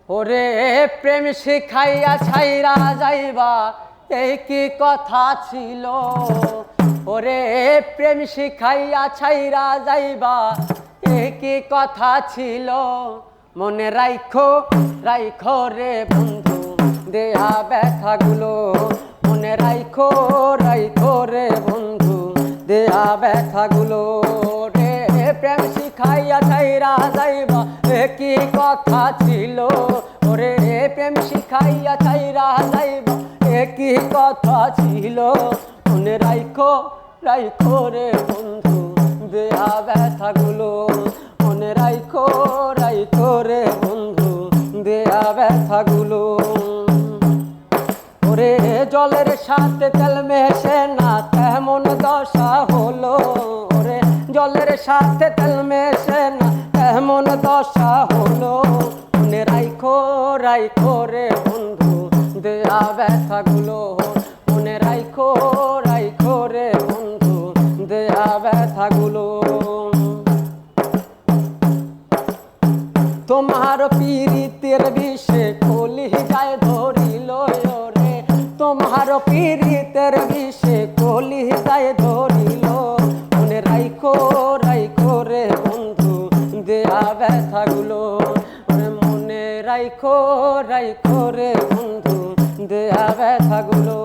ওরে প্রেম শিখাইয়া ছাইরা যাইবা এই কি কথা ছিল। ওরে প্রেম শিখাইয়া ছাইরা যাইবা এই কি কথা ছিল। মনে রাইখো রাইখো রে বন্ধু দেয়া ব্যথাগুলো। মনে রাইখো রাইখো রে বন্ধু দেয়া ব্যথাগুলো। রে প্রেম শিখাইয়া ছাইরা যাইবা এ কি কথা ছিল। ওরে প্রেম শিখাইয়া ছাইরা যাইবা এ কি কথা ছিল। মনে রাইখো রাইখো রে বন্ধু দেয়া ব্যথাগুলো। মনে রাইখো রাইখো রে বন্ধু দেয়া ব্যথাগুলো। ওরে জলের সাথে তেল মেশে না তেমন দশা হলো। ওরে জলের সাথে তেল মেশে না তেমন দশা হলো। মনে রাইখো রাইখো রে বন্ধু দেয়া ব্যথাগুলো। মনে রাইখো রাইখো রে বন্ধু দেয়া ব্যথাগুলো। তোমার পীড়িতের বিষে কলি যায় ধরিল। রে তোমার পীড়িতের বিষে কলি যায় ধরিল। মনে রাইখো রাইখো রে বন্ধু দেয়া ব্যথাগুলো। মনে রাইখো রাইখো রে বন্ধু দেয়া ব্যথাগুলো।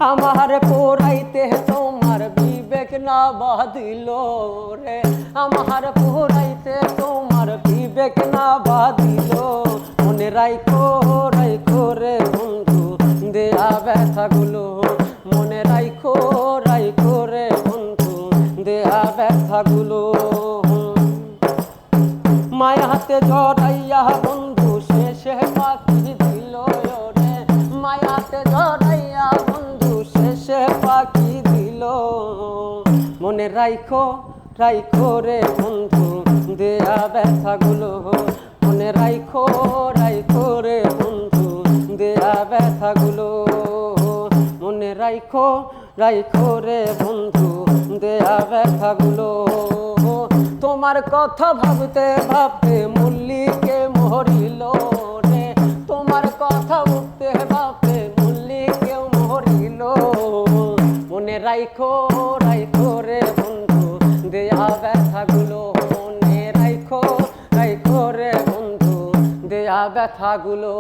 আমার পোড়াইতে তোমার বিবেক না বাঁধিল। রে আমার পোড়াইতে তোমার বিবেক না বাঁধিল। মনে রাইখো রাইখো রে বন্ধু দেয়া ব্যথাগুলো। মনে রাইখো রাইখো রে বন্ধু দেয়া ব্যথাগুলো। মায়াতে জড়াইয়া বন্ধু শেষে পাখি দিল। রে মায়াতে জড়াইয়া বন্ধু শেষে পাখি দিল। মনে রাইখো রাইখো রে বন্ধু দেয়া ব্যথাগুলো। মনে রাইখো রাইখো রে বন্ধু দেয়া ব্যথাগুলো। মনে রাইখো রাইখো রে বন্ধু দেয়া ব্যথাগুলো। তোমার কথা ভাবতে ভাবতে মল্লিকে মরিল। রে তোমার কথা ভাবতে ভাবতে মল্লিকে মরিল। মনে রাইখো রাইখো রে বন্ধু দেয়া ব্যথাগুলো। মনে রাইখো রাইখো রে বন্ধু দেয়া ব্যথাগুলো।